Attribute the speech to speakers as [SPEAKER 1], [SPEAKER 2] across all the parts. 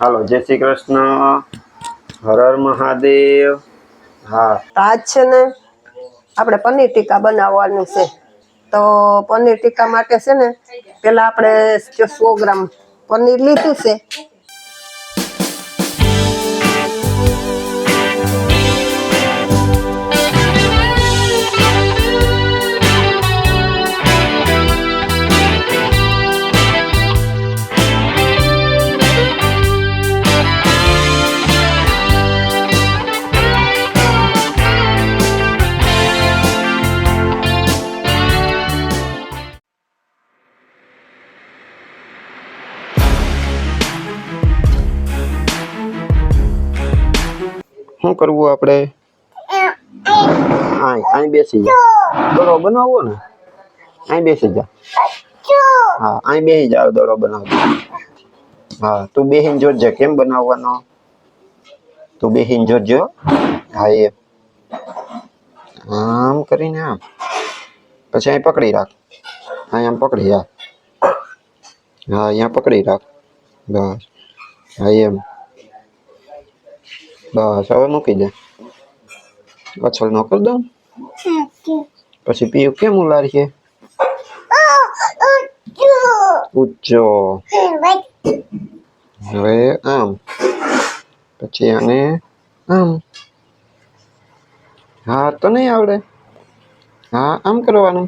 [SPEAKER 1] હાલો જય શ્રી કૃષ્ણ, હર હર મહાદેવ। હા
[SPEAKER 2] આજ છે ને આપણે પનીર ટીકા બનાવવાનું છે। તો પનીર ટીકા માટે છે ને પેલા આપણે 100 ગ્રામ પનીર લીધું છે।
[SPEAKER 1] શું કરવું આપણે? અહીં બેસી જા, દડો બનાવવો ને અહીં બેસી જા। હા અહીં બેસી જાવ, દડો બનાવજો। હા તું બેહીને જોજે કેમ બનાવવાનો, તું બેહીને જોજો। હા એ આમ કરીને આમ, પછી અહીં પકડી રાખ, અહીં આમ પકડી રાખ। હા અહીંયા પકડી રાખ, બસ હા એમ, બસ હવે મૂકી દે। અછલ ન કર દઉં પછી પીયું કેમ ઉલારીએ? ઊંચો, હવે આમ, પછી આને આમ। હા તો નહીં આવડે? હા આમ કરવાનું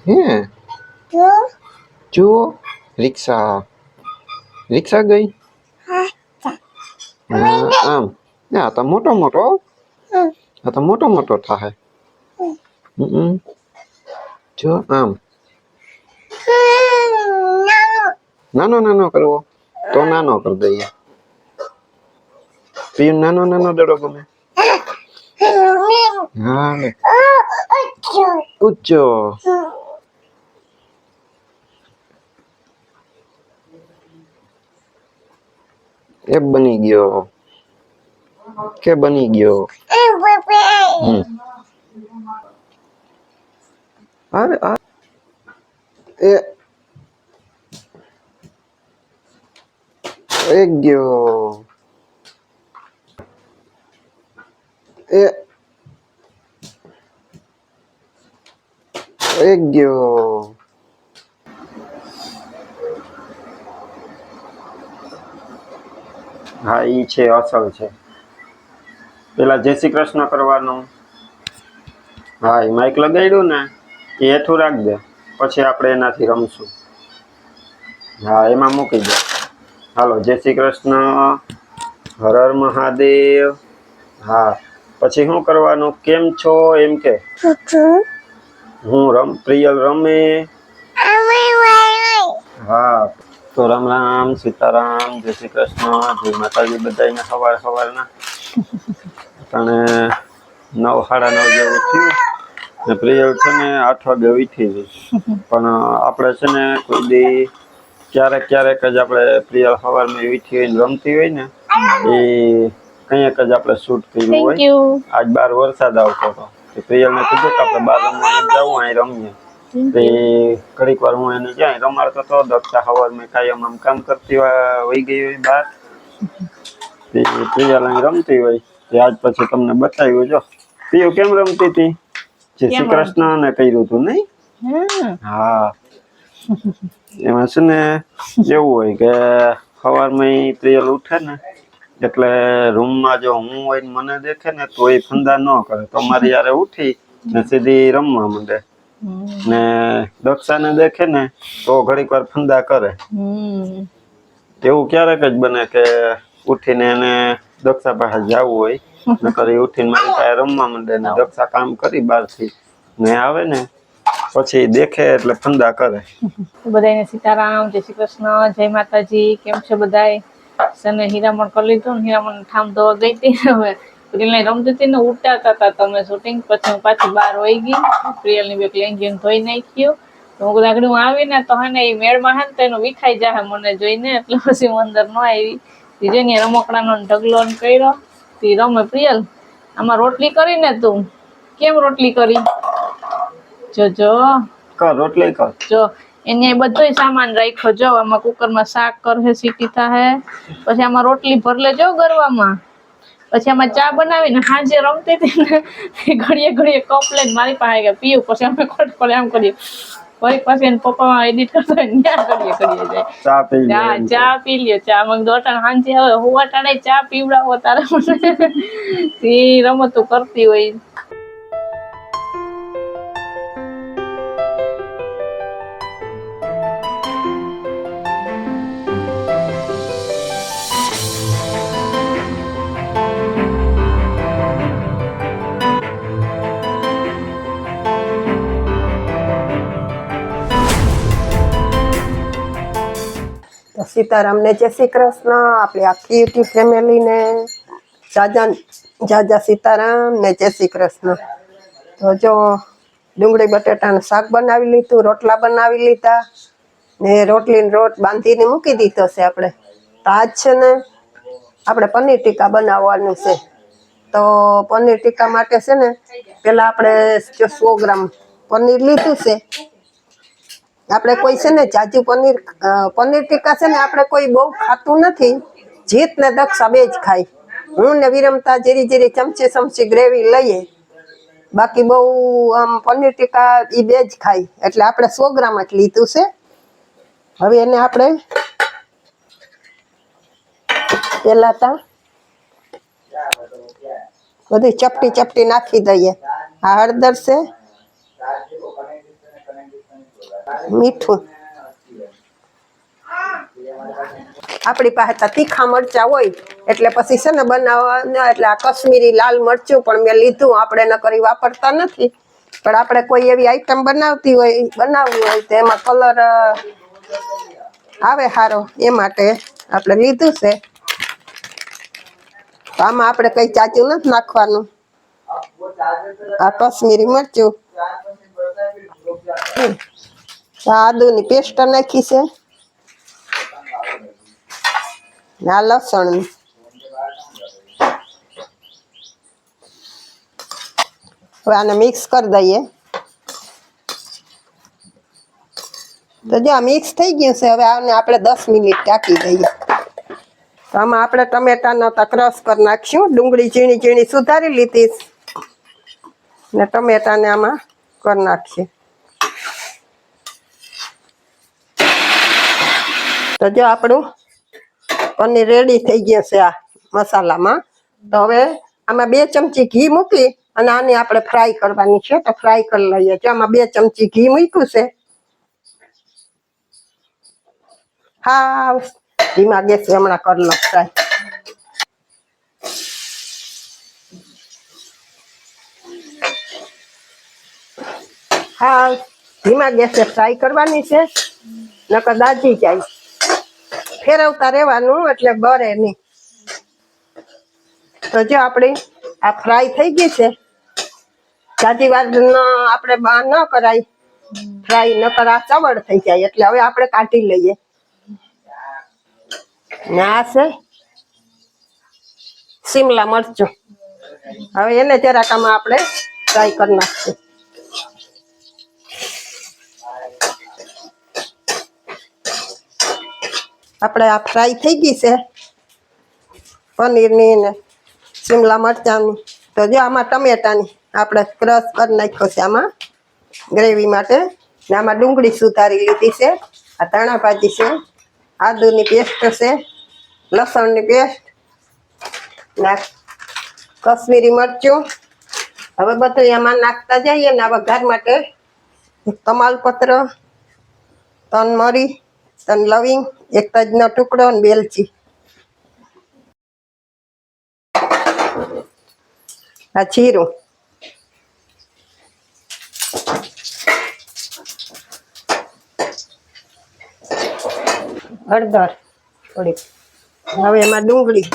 [SPEAKER 1] હે? જુઓ રિક્ષા, રિક્ષા ગઈ। આમ આ તો મોટો મોટો, આ તો મોટો મોટો થાય। જો આમ નાનો નાનો કરવો તો નાનો કરી દઈએ। પીયું નાનો નાનો દડો ગમે? હા ઊંચો, એ બની ગયો, કે બની ગયો। અરે એ એક ગયો, એક ગયો। હા ઈ છે, અસલ છે। પેલા જય શ્રી કૃષ્ણ કરવાનું। હા એ માઇક લગાડ્યું ને એ હેઠું રાખ દે, પછી આપણે એનાથી રમશું। હા એમાં મૂકી દે। હાલો જય શ્રી કૃષ્ણ, હર હર મહાદેવ। હા પછી શું કરવાનું, કેમ છો એમ કે, હું પ્રિયલ રમે। હા તો રામ રામ, સીતારામ, જય શ્રી કૃષ્ણ, જય માતાજી બધાને સવાર સવારના। અને 9 સાડા 9 જેવું થયું ને પ્રિયલ છે ને 8 વાગે ઉઠી ગઈ, પણ આપણે છે ને કોઈ દી ક્યારેક ક્યારેક જ આપણે પ્રિયલ સવારમાં ઉઠી હોય ને રમતી હોય ને એ કંઈક જ આપણે શૂટ કર્યું હોય। આજ બાર વરસાદ આવતો હતો, પ્રિયલને કીધું કે આપણે બહાર રમવા જવું, અહીં રમીએ। તે ઘડીક વાર હું એને ક્યાંય રમાડતો હતો, દક્ષા સવારમાં કાયમ આમ કામ કરતી વહી ગઈ હોય બહાર, તે પ્રિયલ અહીં રમતી હોય તે આજ પછી તમને બતાવ્યું। જો પીયું કેમ રમતી હતી, જય શ્રી કૃષ્ણ ને કર્યું હતું નહીં? હા એમાં છે ને એવું હોય કે સવારમાં પ્રિયલ ઉઠે ને એટલે રૂમમાં જો હું હોય ને મને દેખે ને તો એ ફંદા ન કરે, તો મારી યારે ઉઠી ને સીધી રમવા માંડે। ને દક્ષાને દેખે ને તો ઘડીક વાર ફંદા કરે। એવું ક્યારેક જ બને કે ઉઠીને એને દક્ષા પાસે જવું હોય, નકર એ ઉઠીને મારી પાસે રમવા માંડે ને દક્ષા કામ કરી બહારથી ને આવે ને પછી દેખે એટલે ફંદા કરે।
[SPEAKER 3] બધાને સીતારામ, જય શ્રી કૃષ્ણ, જય માતાજી। કેમ છે બધાય? સને હીરામણ કરી લીધું ને, હીરામણ ઠામ ધોવા ગઈ હતી। હવે પ્રિયલને રમતી હતી ને ઉઠાતા હતા તમે શૂટિંગ, પછી હું પાછી બહાર વહી ગઈ, પ્રિયલની બેગ લેંગીને ધોઈ નાખ્યું। તો હું લાગડી હું આવીને તો હે ને એ મેળમાં હે ને તો એનું વિખાઈ જાય મને જોઈને, એટલે પછી હું અંદર ન આવી। જેની રમકડાનો ઢગલો કર્યો તે રમે। પ્રિયલ આમાં રોટલી કરીને તું કેમ રોટલી કરી? જોજો
[SPEAKER 1] કર રોટલી કર,
[SPEAKER 3] જો એને બધોય સામાન રાખ્યો જો આમાં કુકરમાં શાક કરે સીટી થાય પછી આમાં રોટલી ભર લેજો ગરવામાં પછી આમાં ચા બનાવીને સાંજે રમતી હતી ને ઘડીએ ઘડીએ કપ લઈને મારી પાસે ગયા પીવું પછી અમે ખોટ આમ કરીએ ફરી પાછી એને પપ્પા એડિટ કરતા ત્યાં કરીએ જાય
[SPEAKER 1] ચા પી લે
[SPEAKER 3] હા
[SPEAKER 1] એમ છે.
[SPEAKER 3] ચા પી લ્યો ચા મગ દોટાણ સાંજે હવે હુવા ટાણે ચા પીવડાવો તારે મને એ રમતો કરતી હોય
[SPEAKER 2] તો સીતારામને જય શ્રી કૃષ્ણ. આપણી આખી યુટ્યુબ ફેમિલીને જાજા સીતારામ ને જય શ્રી કૃષ્ણ. તો જો ડુંગળી બટેટાનું શાક બનાવી લીધું, રોટલા બનાવી લીધા ને રોટલીને રોટ બાંધીને મૂકી દીધો છે આપણે. તો આજ છે ને આપણે પનીર ટીકા બનાવવાનું છે. તો પનીર ટીકા માટે છે ને પહેલાં આપણે જો 100 ગ્રામ પનીર લીધું છે. આપણે કોઈ છે ને જાજુ પનીર ટીકા છે ને આપણે કોઈ બહુ ખાતું નથી. જીત ને દક્ષા બે જ ખાય. હું ને વિરમતા જીરી ચમચી ગ્રેવી લઈએ. બાકી બહુ આમ પનીર ટીકા એ બે જ ખાય એટલે આપણે 100 ગ્રામ જ લીધું છે. હવે એને આપણે પહેલા તા બધી ચપટી નાખી દઈએ. આ હળદર છે, મીઠું, આપણી પાસે તો તીખા મરચા હોય એટલે પછી છે ને બનાવવા એટલે આ કશ્મીરી લાલ મરચું પણ મેં લીધું. આપણે ન કરી વાપરતા નથી પણ આપણે કોઈ એવી આઈટમ બનાવવી હોય તો એમાં કલર આવે સારો એ માટે આપણે લીધું છે. તો આમાં આપણે કઈ ચાચું નથી નાખવાનું. આ કશ્મીરી મરચું, આદુની પેસ્ટ નાખી છે, આ લસણની. હવે આને મિક્સ કરી દઈએ. તો જો આ મિક્સ થઈ ગયું છે. હવે આને આપણે 10 મિનિટ ઢાંકી દઈએ. તો આમાં આપણે ટમેટાનો તો ક્રશ કરી નાખશું. ડુંગળી ઝીણી સુધારી લીધી ને ટમેટાને આમાં કરી નાખીએ. તો જો આપણું પનીર રેડી થઈ ગયું છે આ મસાલામાં. તો હવે આમાં 2 ચમચી ઘી મૂકી અને આને આપણે ફ્રાય કરવાની છે. તો ફ્રાય કરી લઈએ. જો આમાં 2 ચમચી ઘી મૂક્યું છે. હા ધીમા ગેસે હમણાં કરી લો ફ્રાય. હા ધીમા ગેસે ફ્રાય કરવાની છે નકર દાજી જાય. ફેરવતા રહેવાનું એટલે બળે નહીં. તો જો આપણી આ ફ્રાય થઈ ગઈ છે. જાજી વાર આપણે ન કરાય ફ્રાય નકર આ ચવડ થઈ જાય. એટલે હવે આપણે કાઢી લઈએ. ને આ છે શિમલા મરચું. હવે એને જરાક આમાં આપણે ફ્રાય કરી નાખીએ. આપણે આ ફ્રાય થઈ ગઈ છે પનીરની ને શિમલા મરચાંની. તો જો આમાં ટમેટાની આપણે ક્રશ કરી નાખ્યો છે આમાં ગ્રેવી માટે. ને આમાં ડુંગળી સુધારી લીધી છે, આ ધાણા ભાજી છે, આદુની પેસ્ટ છે, લસણની પેસ્ટ ને કશ્મીરી મરચું. હવે બધું એમાં નાખતા જઈએ ને આ વઘાર માટે તમાલપત્ર, 3 મરી, 3 લવિંગ, 1 તજનો ટુકડો અને 2 એલચી. આ જીરું, હળદર થોડીક. હવે એમાં ડુંગળી,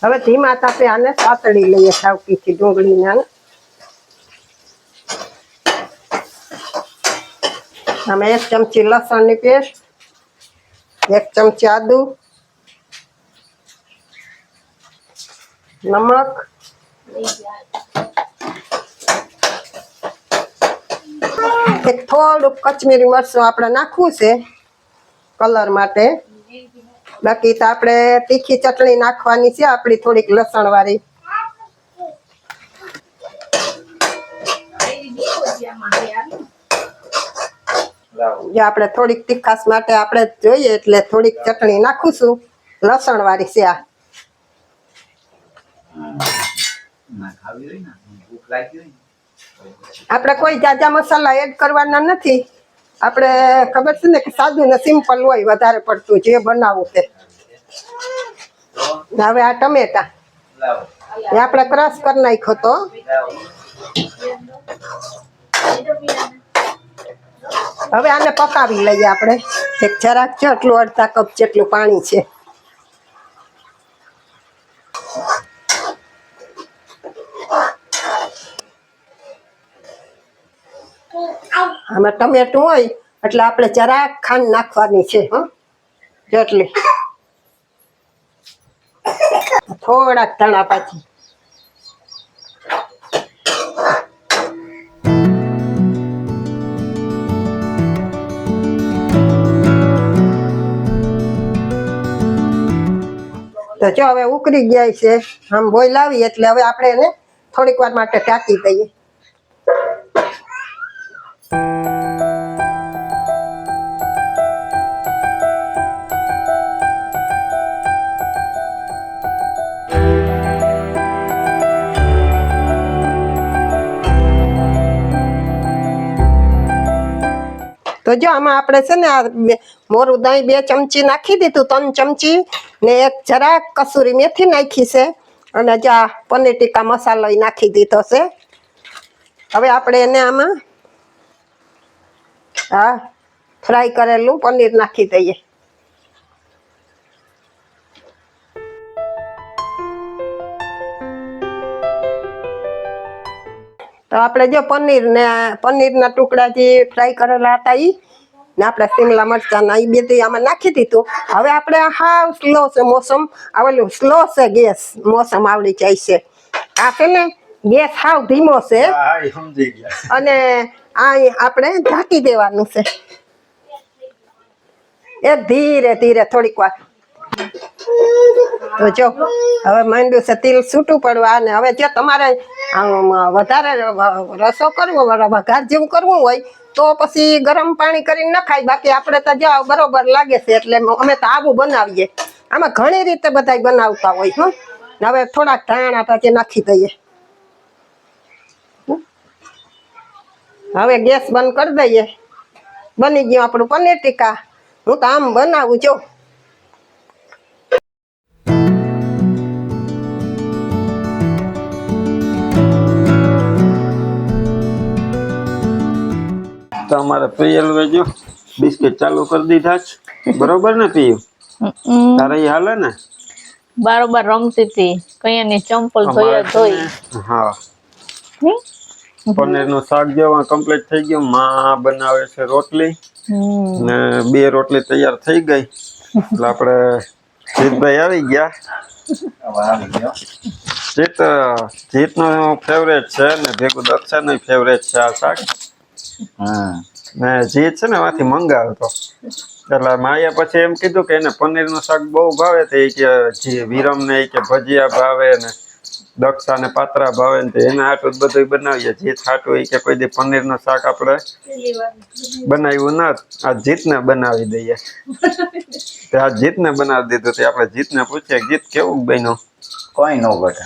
[SPEAKER 2] હવે ધીમા તાપે આને સાતળી લઈએ સાવકીથી ડુંગળીને. આમાં 1 ચમચી લસણની પેસ્ટ, 1 ચમચી આદુ, નમક, એક થોડુંક કચમીરી મરચું આપણે નાખવું છે કલર માટે. બાકી તો આપણે તીખી ચટણી નાખવાની છે આપણી થોડીક લસણ વાળી. જે આપણે થોડીક તીખાસ માટે આપણે જોઈએ એટલે થોડીક ચટણી નાખું લસણ વાળી છે આ. આપણે કોઈ જાજા મસાલા એડ કરવાના નથી. આપણે ખબર છે ને કે સાદું ને સિમ્પલ હોય વધારે પડતું જે બનાવવું તે. હવે આ ટમેટા એ આપણે ક્રશ કરી નાખ્યો તો. હવે આને પકાવી લઈએ આપણે. એક જરાક છે એટલું અડધા કપ જેટલું પાણી છે. આમાં ટમેટું હોય એટલે આપણે જરાક ખાંડ નાખવાની છે. જેટલી થોડાક ધાણા પાછી. તો જો હવે ઉકળી ગયા છે. આમ બોઇલ આવી એટલે હવે આપણે એને થોડીક વાર માટે ઢાંકી દઈએ. તો જો આમાં આપણે છે ને આ મોરું દહીં 2 ચમચી નાખી દીધું, 3 ચમચી ને એક જરાક કસૂરી મેથી નાખી છે અને જા પનીર ટીકા મસાલો નાખી દીધો છે. હવે આપણે એને આમાં ફ્રાય કરેલું પનીર નાખી દઈએ. તો આપણે જો પનીરના ટુકડા જે ફ્રાય કરેલા હતા એ ને આપણે શિમલા મરચાંના એ બધું આમાં નાખી દીધું. હવે આપણે હાવ સ્લો છે મોસમ આવેલું, સ્લો છે ગેસ મોસમ આવડી જાય છે. આ છે ને ગેસ હાવ ધીમો છે અને આ આપણે ઢાંકી દેવાનું છે એક ધીરે ધીરે થોડીક વાર. તો જો હવે માંડ્યું છે તેલ છૂટું પડવા. અને હવે જો તમારે વધારે રસો કરવો વઘાર જેવું કરવું હોય તો પછી ગરમ પાણી કરીને નખાય. બાકી આપણે તો જો બરોબર લાગે છે એટલે અમે તો આવું બનાવીએ. આમાં ઘણી રીતે બધા બનાવતા હોય. હવે થોડાક ધાણા પછી નાખી દઈએ. હવે ગેસ બંધ કરી દઈએ. બની ગયું આપણું પનીર ટીકા. હું તો આમ બનાવું જો.
[SPEAKER 1] તો અમારે પ્રિયલ વેજો બિસ્કિટ ચાલુ કરી દીધા છે. બરોબર ને પિયું? તારે ઈ હાલે ને?
[SPEAKER 3] બારોબાર રમતી હતી. કઈયાની ચંપલ ધોઈ.
[SPEAKER 1] હા. પનીરનું શાક જેવા કમ્પ્લીટ થઈ ગયું. માં બનાવે છે રોટલી ને 2 રોટલી તૈયાર થઈ ગઈ એટલે આપણે જીતભાઈ આવી ગયા. જીતનો ફેવરેટ છે ને ભેગું દક્ષાનું ફેવરેટ છે આ શાક. ને જીત છે ને માંથી મંગાવતો એટલે માએ પછી એમ કીધું કે એને પનીરનું શાક બહુ ભાવે. તો એ કે વિરમ ને કે ભજીયા ભાવે ને દક્ષા ને પાત્રા ભાવે ને એના હાટું બધું બનાવીએ. જીત હાટું એ કે કોઈ દી પનીરનું શાક આપણે બનાવ્યું ના, આ જીતને બનાવી દઈએ. આ જીતને બનાવી દીધું. તે આપણે જીતને પૂછીએ જીત કેવું બન્યું?
[SPEAKER 4] કોઈ ન ઘટે.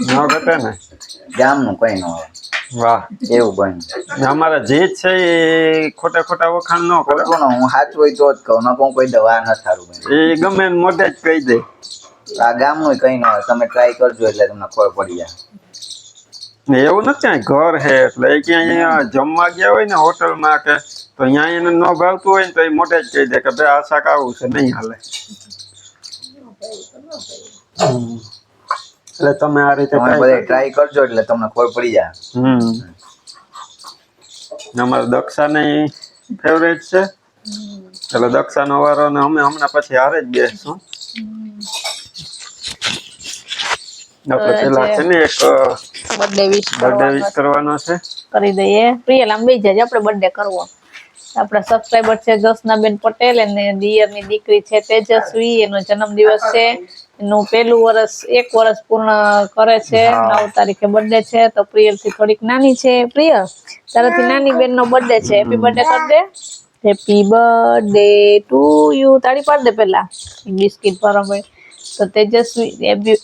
[SPEAKER 1] ન ઘટે ને?
[SPEAKER 4] ગામનું કઈ ન હોય.
[SPEAKER 1] વાહ,
[SPEAKER 4] એવું બન્યું.
[SPEAKER 1] અમારા જીત છે એ ખોટા ખોટા વખાણ ન કરે.
[SPEAKER 4] હું સાચું હોય તો જ કહું, ન કહું કોઈ દવા ન સારું બન્યું.
[SPEAKER 1] એ ગમે એને મોઢે જ કહી દે.
[SPEAKER 4] આ ગામનું કઈ ન હોય. તમે ટ્રાય કરજો એટલે તમને ખબર પડી જાય.
[SPEAKER 1] એવું નથી ઘર હે એટલે એ ક્યાંય જમવા ગયા હોય ને હોટલમાં કે તો અહીંયા એને ન ભાવતું હોય ને તો એ મોઢે જ કહી દે કે ભાઈ આ શાક આવું છે, નહીં હાલે. એટલે તમે આ રીતે
[SPEAKER 4] ટ્રાય કરજો એટલે તમને ખબર પડી જાય.
[SPEAKER 1] અમારા દક્ષાને ફેવરેટ છે એટલે દક્ષાનો વારો ને અમે હમણાં પછી હારે જ બેસશું. આપણે પેલા છે ને એક
[SPEAKER 3] બર્થડે વિશ
[SPEAKER 1] કરવાનો છે.
[SPEAKER 3] કરી દઈએ. પ્રિયલ આમ બેસી જાય, આપણે બર્થડે કરવો. આપણા સબસ્ક્રાઇબર છે જ્યોત્સનાબેન પટેલ અને દિયરની દીકરી છે તેજસ્વી, એનો જન્મદિવસ છે. એનું પહેલું વર્ષ 1 વર્ષ પૂર્ણ કરે છે. 9 તારીખે બર્થડે છે. તો પ્રિયલ થી થોડીક નાની છે. પ્રિયલ તારાથી નાની બેન નો બર્થડે છે. હેપી બર્થડે કર દે. Happy birthday to you. તાળી પાડ દે પેલા, બિસ્કિટ ભરવા. તો તેજસ્વી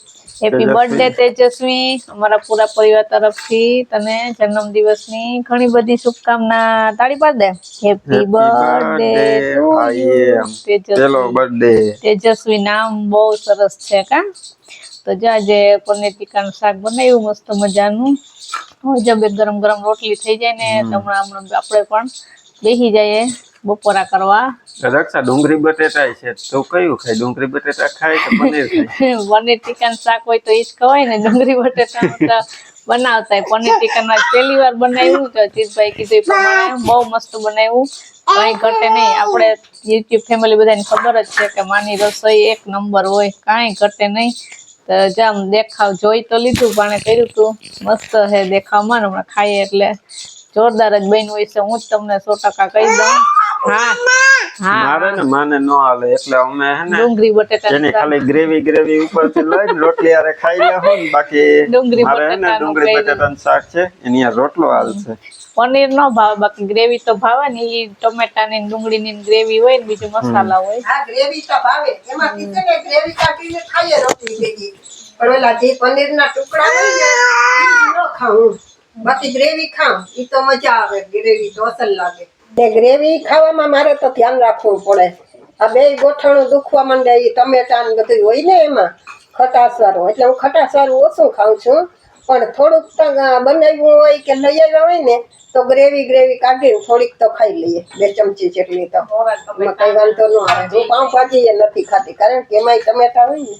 [SPEAKER 3] હેપી બર્થડે તેજસ્વી, અમારા પૂરા પરિવાર તરફથી તને જન્મદિવસની ઘણી બધી શુભકામના. તાળી પાડ દે. હેપી બર્થડે ટુ યુ તેજસ્વી. તેજસ્વી નામ બહુ સરસ છે કા. તો આજે પનીર ટીકાનું શાક બનાવ્યું મસ્ત મજાનું. જબ ગરમ ગરમ રોટલી થઈ જાય ને તો હમણાં આપણે પણ બેસી જઈએ બપોરા કરવા.
[SPEAKER 1] રક્ષા ડુંગળી બટેટા છે તો કયું ખાય? ડુંગળી બટેટા ખાય કે પનીર ખાય?
[SPEAKER 3] પનીર ટીકાનું શાક હોય તો એ જ ખવાય ને. ડુંગળી બટેટા તો બનાવતા હોય. પનીર ટીકાનું પહેલી વાર બનાવ્યું તો જીતભાઈ કીધું એ પ્રમાણે બહુ મસ્ત બનાવ્યું. કઈ ઘટે નહીં. આપણે યુટ્યુબ ફેમિલી બધાને ખબર જ છે કે માની રસોઈ 1 નંબર હોય, કાંઈ ઘટે નહીં. તો જામ દેખાવ જોઈ તો લીધું, પણ કર્યું તું મસ્ત છે દેખાવમાં. હમણાં ખાઈએ એટલે જોરદાર જ બન્યું હોય છે. હું જ તમને 100% કહી દઉં.
[SPEAKER 1] મારે ને માને નો હાલે એટલે અમે હે ને
[SPEAKER 3] ડુંગળી બટેટા
[SPEAKER 1] એની ખાલી ગ્રેવી ઉપરથી લઈને રોટલી આરે ખાઈ લેવું ને. બાકી મારે હે ને ડુંગળી બટેટાનું શાક છે એની આ રોટલો હાલશે.
[SPEAKER 3] પનીર નો ભાવે, બાકી ગ્રેવી તો ભાવે ને. ઈ ટમેટા ની ડુંગળી ની ગ્રેવી હોય ને, બીજું મસાલા હોય.
[SPEAKER 2] હા ગ્રેવી તો ભાવે. એમાંથી છે ને ગ્રેવી કાઢીને ખાઈએ રોટલી ભેગી. પણ ઓલા જે પનીરના ટુકડા હોય ને ઈ ન ખાવું, બાકી ગ્રેવી ખાઉં. ઈ તો મજા આવે. ગ્રેવી તો અસલ લાગે. તે ગ્રેવી ખાવામાં મારે તો ધ્યાન રાખવું પડે. આ બે ગોઠણું દુખવા માંડે. ઈ ટમેટા ને બધું હોય ને એમાં ખટાશ વાળું, એટલે હું ખટાશ વાળું ઓછું ખાઉં છું. પણ થોડુંક બનાવ્યું હોય કે લઈ આવ્યા હોય ને તો ગ્રેવી કાઢીને થોડીક તો ખાઈ લઈએ, 2 ચમચી જેટલી. તો એમાં કઈ વાંધો ન આવે. હું પાઉંભાજી નથી ખાતી, કારણ કે એમાંય ટમેટા હોય ને.